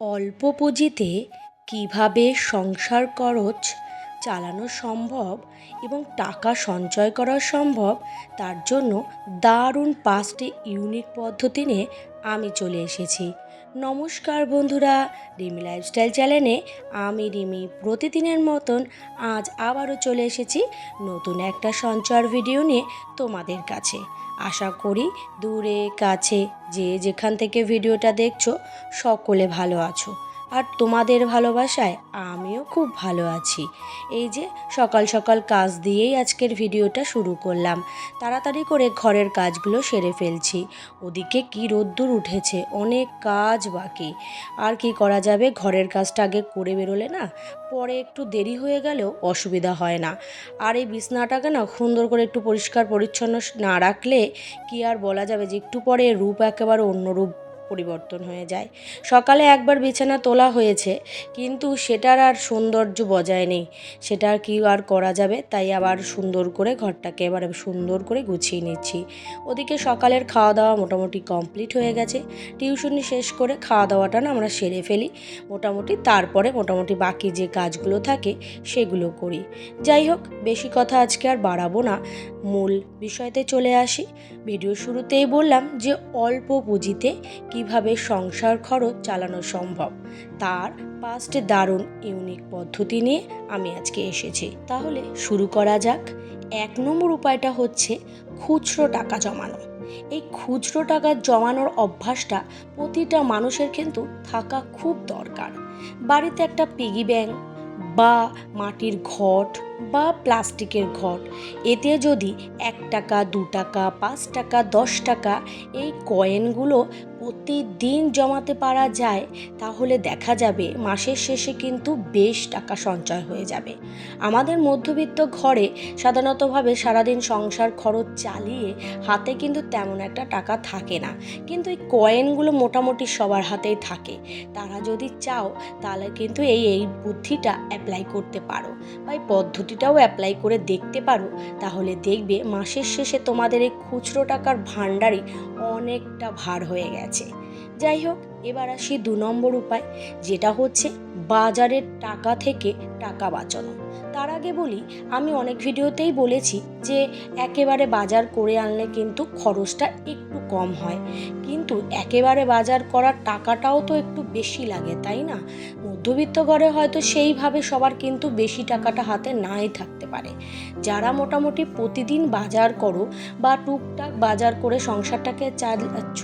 অল্প পুঁজিতে কীভাবে সংসার খরচ চালানো সম্ভব এবং টাকা সঞ্চয় করা সম্ভব, তার জন্য দারুণ 5টি ইউনিক পদ্ধতি নিয়ে আমি চলে এসেছি। নমস্কার বন্ধুরা, রিমি লাইফস্টাইল চ্যানেলে আমি রিমি প্রতিদিনের মতন আজ আবারও চলে এসেছি নতুন একটা সঞ্চয়ের ভিডিও নিয়ে তোমাদের কাছে। আশা করি দূরে কাছে যে যেখান থেকে ভিডিওটা দেখছো সকলে ভালো আছো, আর তোমাদের ভালোবাসায় আমিও খুব ভালো আছি। এই যে সকাল সকাল কাজ দিয়েই আজকের ভিডিওটা শুরু করলাম। তাড়াতাড়ি করে ঘরের কাজগুলো সেরে ফেলছি। ওদিকে কি রোদ্দুর উঠেছে, অনেক কাজ বাকি। আর কি করা যাবে, ঘরের কাজটা আগে করে বেরোলে না পরে একটু দেরি হয়ে গেলেও অসুবিধা হয় না। আর এই বিছনাটাকে না সুন্দর করে একটু পরিষ্কার পরিচ্ছন্ন না রাখলে কি আর বলা যাবে যে একটু পরে রূপ একেবারে অন্য রূপ পরিবর্তন হয়ে যায়। সকালে একবার বিছানা তোলা হয়েছে, কিন্তু সেটার আর সৌন্দর্য বজায় নেই। সেটা আর কি আর করা যাবে, তাই আবার সুন্দর করে ঘরটাকে এবার সুন্দর করে গুছিয়ে নিচ্ছি। ওদিকে সকালের খাওয়া দাওয়া মোটামুটি কমপ্লিট হয়ে গেছে। টিউশনি শেষ করে খাওয়া দাওয়াটা না আমরা সেরে ফেলি মোটামুটি, তারপরে মোটামুটি বাকি যে কাজগুলো থাকে সেগুলো করি। যাই হোক, বেশি কথা আজকে আর বাড়াবো না, মূল বিষয়তে চলে আসি। ভিডিও শুরুতেই বললাম যে অল্প পুঁজিতে কিভাবে সংসার খরচ চালানো সম্ভব, তার 5টি দারুণ ইউনিক পদ্ধতি নিয়ে আমি আজকে এসেছি। তাহলে শুরু করা যাক। 1 নম্বর উপায়টা হচ্ছে খুচরো টাকা জমানো। এই খুচরো টাকা জমানোর অভ্যাসটা প্রতিটা মানুষের কিন্তু থাকা খুব দরকার। বাড়িতে একটা পিগি ব্যাংক বা মাটির ঘট বা প্লাস্টিকের ঘট, এতে যদি 1 টাকা 2 টাকা 5 টাকা 10 টাকা এই কয়েনগুলো প্রতিদিন জমাতে পারা যায়, তাহলে দেখা যাবে মাসের শেষে কিন্তু বেশ টাকা সঞ্চয় হয়ে যাবে। আমাদের মধ্যবিত্ত ঘরে সাধারণতভাবে সারাদিন সংসার খরচ চালিয়ে হাতে কিন্তু তেমন একটা টাকা থাকে না, কিন্তু এই কয়েনগুলো মোটামুটি সবার হাতেই থাকে। তারা যদি চাও তাহলে কিন্তু এই বুদ্ধিটা অ্যাপ্লাই করতে পারো বা এই পদ্ধতিটাও অ্যাপ্লাই করে দেখতে পারো। তাহলে দেখবে মাসের শেষে তোমাদের এই খুচরো টাকার ভাণ্ডারই অনেকটা ভার হয়ে গেছে। যাই হোক, এবার আসি 2 নম্বর উপায়, যেটা হচ্ছে বাজারের টাকা থেকে টাকা বাঁচানো। তার আগে বলি, আমি অনেক ভিডিওতেই বলেছি যে একেবারে বাজার করে আনলে কিন্তু খরচটা একটু কম হয়, কিন্তু একেবারে বাজার করার টাকাটাও তো একটু বেশি লাগে, তাই না? মধ্যবিত্ত ঘরে হয়তো সেইভাবে সবার কিন্তু বেশি টাকাটা হাতে নাই থাকতে পারে। যারা মোটামুটি প্রতিদিন বাজার করো বা টুকটাক বাজার করে সংসারটাকে চালাচ্ছ,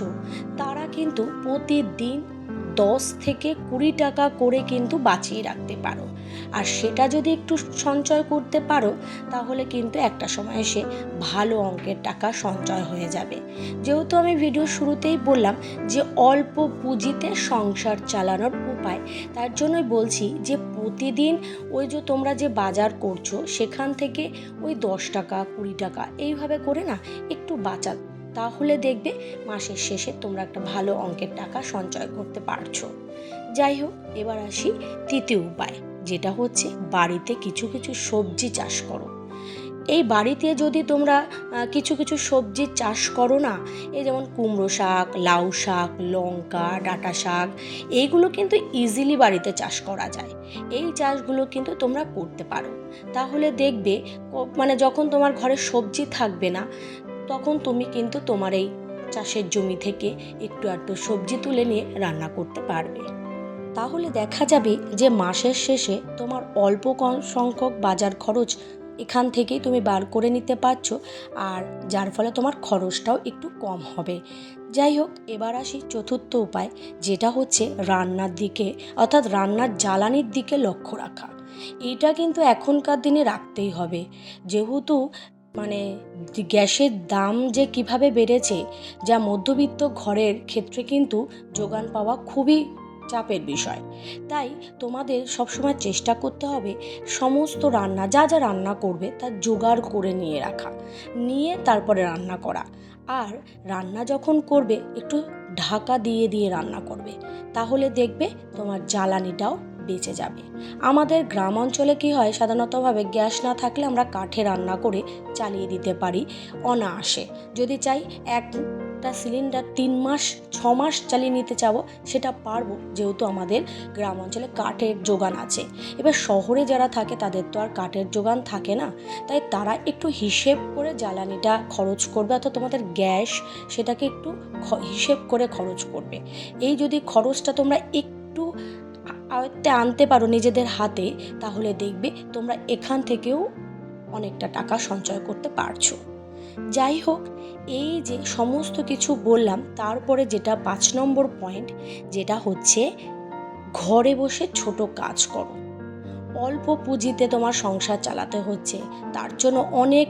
তারা কিন্তু প্রতিদিন 10 থেকে 20 টাকা করে কিন্তু বাঁচিয়ে রাখতে পারো। আর সেটা যদি একটু সঞ্চয় করতে পারো, তাহলে কিন্তু একটা সময় এসে ভালো অঙ্কের টাকা সঞ্চয় হয়ে যাবে। যেহেতু আমি ভিডিও শুরুতেই বললাম যে অল্প পুঁজিতে সংসার চালানোর উপায়, তার জন্যই বলছি যে প্রতিদিন ওই যে তোমরা যে বাজার করছো সেখান থেকে ওই 10 টাকা 20 টাকা এইভাবে করে না একটু বাঁচা, তাহলে দেখবে মাসের শেষে তোমরা একটা ভালো অঙ্কের টাকা সঞ্চয় করতে পারছো। যাই হোক, এবার আসি 3য় উপায়, যেটা হচ্ছে বাড়িতে কিছু কিছু সবজি চাষ করো। এই বাড়িতে যদি তোমরা কিছু কিছু সবজি চাষ করো না, এই যেমন কুমড়ো শাক, লাউ শাক, লঙ্কা, ডাঁটা শাক, এইগুলো কিন্তু ইজিলি বাড়িতে চাষ করা যায়। এই চাষগুলো কিন্তু তোমরা করতে পারো। তাহলে দেখবে মানে যখন তোমার ঘরে সবজি থাকবে না, তখন তুমি কিন্তু তোমার এই চাষের জমি থেকে একটু একটু সবজি তুলে নিয়ে রান্না করতে পারবে। তাহলে দেখা যাবে যে মাসের শেষে তোমার অল্প সংখ্যক বাজার খরচ এখান থেকেই তুমি বার করে নিতে পারছো, আর যার ফলে তোমার খরচটাও একটু কম হবে। যাই হোক, এবার আসি 4র্থ উপায়, যেটা হচ্ছে রান্নার দিকে, অর্থাৎ রান্নার জ্বালানির দিকে লক্ষ্য রাখা। এইটা কিন্তু এখনকার দিনে রাখতেই হবে, যেহেতু মানে গ্যাসের দাম যে কিভাবে বেড়েছে, যা মধ্যবিত্ত ঘরের ক্ষেত্রে কিন্তু যোগান পাওয়া খুবই চাপের বিষয়। তাই তোমাদের সবসময় চেষ্টা করতে হবে সমস্ত রান্না, যা যা রান্না করবে তার জোগাড় করে নিয়ে রাখা, নিয়ে তারপরে রান্না করা। আর রান্না যখন করবে একটু ঢাকা দিয়ে দিয়ে রান্না করবে, তাহলে দেখবে তোমার জ্বালানিটাও বেঁচে যাবে। আমাদের গ্রাম অঞ্চলে কি হয়, সাধারণতভাবে গ্যাস না থাকলে আমরা কাঠে রান্না করে চালিয়ে দিতে পারি অনায়াসে। যদি চাই 1 একটা সিলিন্ডার 3 মাস 6 মাস চালিয়ে নিতে চাবো, সেটা পারবো, যেহেতু আমাদের গ্রাম অঞ্চলে কাঠের যোগান আছে। এবার শহরে যারা থাকে তাদের তো আর কাঠের যোগান থাকে না, তাই তারা একটু হিসেব করে জ্বালানিটা খরচ করবে, অর্থাৎ তোমাদের গ্যাস সেটাকে একটু হিসেব করে খরচ করবে। এই যদি খরচটা তোমরা একটু আয়ত্তে আনতে পারো নিজেদের হাতে, তাহলে দেখবে তোমরা এখান থেকেও অনেকটা টাকা সঞ্চয় করতে পারছো। যাই হোক, এই যে সমস্ত কিছু বললাম, তারপরে যেটা 5 নম্বর পয়েন্ট, যেটা হচ্ছে ঘরে বসে ছোট কাজ করো। অল্প পুঁজিতে তোমার সংসার চালাতে হচ্ছে, তার জন্য অনেক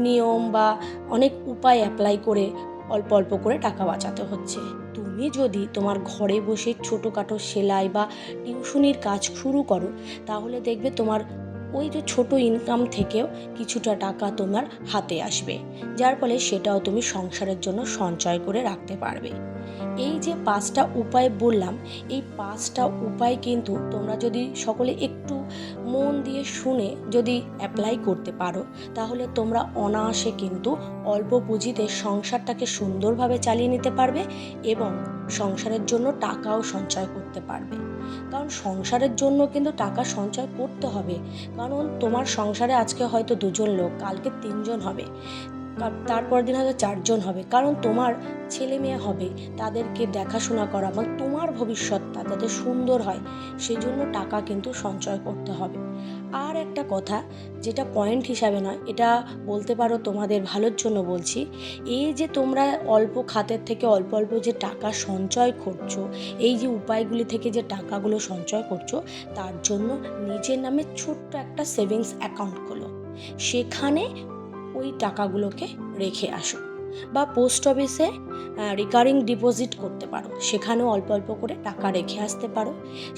নিয়ম বা অনেক উপায় অ্যাপ্লাই করে অল্প অল্প করে টাকা বাঁচাতে হচ্ছে। তুমি যদি তোমার ঘরে বসে ছোটোখাটো সেলাই বা টিউশনির কাজ শুরু করো, তাহলে দেখবে তোমার ওই যে ছোট ইনকাম থেকেও কিছুটা টাকা তোমার হাতে আসবে, যার ফলে সেটাও তুমি সংসারের জন্য সঞ্চয় করে রাখতে পারবে। এই যে 5টা উপায় বললাম, এই 5টা উপায় কিন্তু তোমরা যদি সকলে একটু মন দিয়ে শুনে যদি অ্যাপ্লাই করতে পারো, তাহলে তোমরা অনায়াসে কিন্তু অল্প পুঁজিতে সংসারটাকে সুন্দরভাবে চালিয়ে নিতে পারবে এবং সংসারের জন্য টাকাও সঞ্চয় করতে পারবে। কারণ সংসারের জন্য কিন্তু টাকা সঞ্চয় করতে হবে, কারণ তোমার সংসারে আজকে হয়তো 2জন লোক, কালকে 3জন হবে, তারপর দিন হয়তো 4জন হবে, কারণ তোমার ছেলে মেয়ে হবে, তাদেরকে দেখাশোনা করা বা তোমার ভবিষ্যৎটা যাতে সুন্দর হয়, সেই জন্য টাকা কিন্তু সঞ্চয় করতে হবে। আর একটা কথা, যেটা পয়েন্ট হিসাবে নয়, এটা বলতে পারো তোমাদের ভালোর জন্য বলছি, এই যে তোমরা অল্প খাতের থেকে অল্প অল্প যে টাকা সঞ্চয় করছো, এই যে উপায়গুলি থেকে যে টাকাগুলো সঞ্চয় করছো, তার জন্য নিজের নামে ছোট্ট একটা সেভিংস অ্যাকাউন্ট খোলো, সেখানে ওই টাকাগুলোকে রেখে আসো। বা পোস্ট অফিসে রিকারিং ডিপোজিট করতে পারো, সেখানেও অল্প অল্প করে টাকা রেখে আসতে পারো।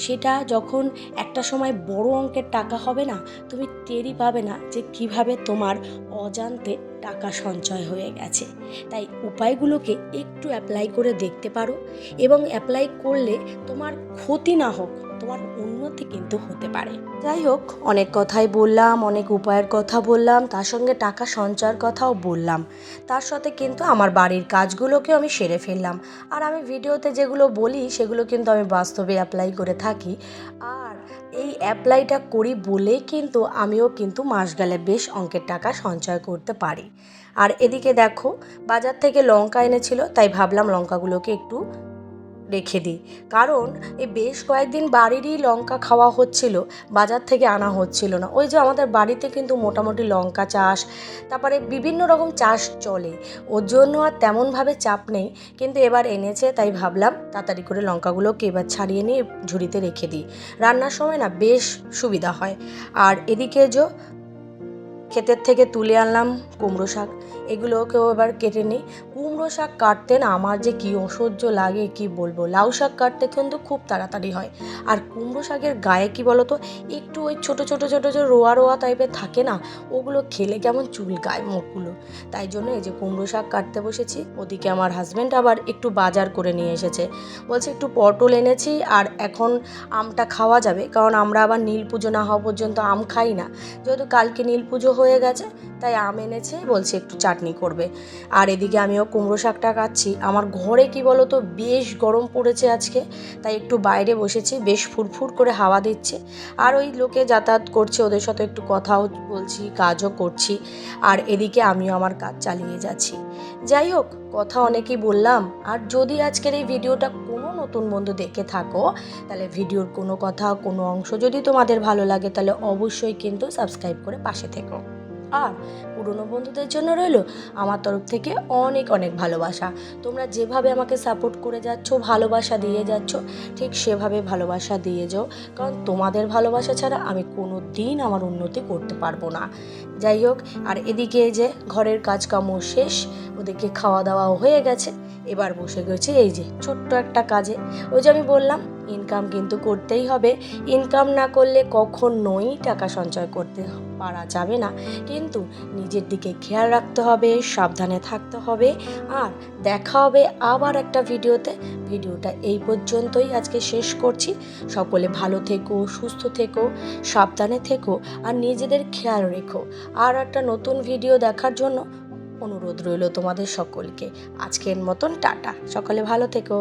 সেটা যখন একটা সময় বড় অঙ্কের টাকা হবে না, তুমি টেরই পাবে না যে কিভাবে তোমার অজান্তে টাকা সঞ্চয় হয়ে গেছে। তাই উপায়গুলোকে একটু অ্যাপ্লাই করে দেখতে পারো, এবং অ্যাপ্লাই করলে তোমার ক্ষতি না হোক, তোমার উন্নতি কিন্তু হতে পারে। যাই হোক, অনেক কথাই বললাম, অনেক উপায়ের কথা বললাম, তার সঙ্গে টাকা সঞ্চয়ের কথাও বললাম, তার সাথে কিন্তু আমার বাড়ির কাজগুলোকেও আমি সেরে ফেললাম। আর আমি ভিডিওতে যেগুলো বলি সেগুলো কিন্তু আমি বাস্তবে অ্যাপ্লাই করে থাকি, আর এই অ্যাপ্লাইটা করি বলেই কিন্তু আমিও কিন্তু মাস গেলে বেশ অঙ্কের টাকা সঞ্চয় করতে পারি। আর এদিকে দেখো, বাজার থেকে লঙ্কা এনেছিল, তাই ভাবলাম লঙ্কাগুলোকে একটু রেখে দিই, কারণ এই বেশ কয়েকদিন বাড়িরই লঙ্কা খাওয়া হচ্ছিল, বাজার থেকে আনা হচ্ছিল না। ওই যে আমাদের বাড়িতে কিন্তু মোটামুটি লঙ্কা চাষ, তারপরে বিভিন্ন রকম চাষ চলে, ওর জন্য আর তেমনভাবে চাপ নেই, কিন্তু এবার এনেছে, তাই ভাবলাম তাড়াতাড়ি করে লঙ্কাগুলোকে এবার ছাড়িয়ে নিয়ে ঝুড়িতে রেখে দিই, রান্নার সময় না বেশ সুবিধা হয়। আর এদিকে যে ক্ষেতের থেকে তুলে আনলাম কুমড়ো শাক, এগুলোকেও এবার কেটে নিই। কুমড়ো শাক কাটতে না আমার যে কী অসহ্য লাগে কি বলবো, লাউ শাক কাটতে কিন্তু খুব তাড়াতাড়ি হয়, আর কুমড়ো শাকের গায়ে কি বলো তো, একটু ওই ছোটো ছোটো ছোটো যে রোয়া রোয়া টাইপের থাকে না, ওগুলো খেলে কেমন চুলকায় মুখগুলো। তাই জন্য এই যে কুমড়ো শাক কাটতে বসেছি। ওদিকে আমার হাজব্যান্ড আবার একটু বাজার করে নিয়ে এসেছে, বলছে একটু পটল এনেছি, আর এখন আমটা খাওয়া যাবে, কারণ আমরা আবার নীল পুজো না হওয়া পর্যন্ত আম খাই না, যেহেতু কালকে নীল পুজো হয়ে গেছে, তাই আম এনেছে, বলছে একটু চাটনি করবে। আর এদিকে আমিও কুমড়ো শাকটা কাটছি। আমার ঘরে কি বলো তো, বেশ গরম পড়েছে আজকে, তাই একটু বাইরে বসেছি, বেশ ফুরফুর করে হাওয়া দিচ্ছে, আর ওই লোকে যাতায়াত করছে, ওদের সাথে একটু কথাও বলছি, কাজও করছি, আর এদিকে আমিও আমার কাজ চালিয়ে যাচ্ছি। যাই হোক, কথা অনেকই বললাম, আর যদি আজকের এই ভিডিওটা কোনো নতুন বন্ধু দেখে থাকো, তাহলে ভিডিওর কোনো কথা, কোনো অংশ যদি তোমাদের ভালো লাগে, তাহলে অবশ্যই কিন্তু সাবস্ক্রাইব করে পাশে থেকো। আর পুরনো বন্ধুদের জন্য রইল আমার তরফ থেকে অনেক অনেক ভালোবাসা। তোমরা যেভাবে আমাকে সাপোর্ট করে যাচ্ছ, ভালোবাসা দিয়ে যাচ্ছ, ঠিক সেভাবে ভালোবাসা দিয়ে যাও, কারণ তোমাদের ভালোবাসা ছাড়া আমি কোনো দিন আমার উন্নতি করতে পারবো না। যাই হোক, আর এদিকে যে ঘরের কাজকামও শেষ, ওদেরকে খাওয়া দাওয়াও হয়ে গেছে, এবার বসে গেছে এই যে ছোট্ট একটা কাজে। ওই যে আমি বললাম, ইনকাম কিন্তু করতেই হবে, ইনকাম না করলে কখনোই টাকা সঞ্চয় করতে পারা যাবে না, কিন্তু নিজের দিকে খেয়াল রাখতে হবে, সাবধানে থাকতে হবে। আর দেখা হবে আবার একটা ভিডিওতে। ভিডিওটা এই পর্যন্তই আজকে শেষ করছি। সকলে ভালো থেকো, সুস্থ থেকো, সাবধানে থেকো, আর নিজেদের খেয়াল রেখো। আর একটা নতুন ভিডিও দেখার জন্য অনুরোধ রইল তোমাদের সকলকে। আজকের মতন টাটা, সকলে ভালো থেকো।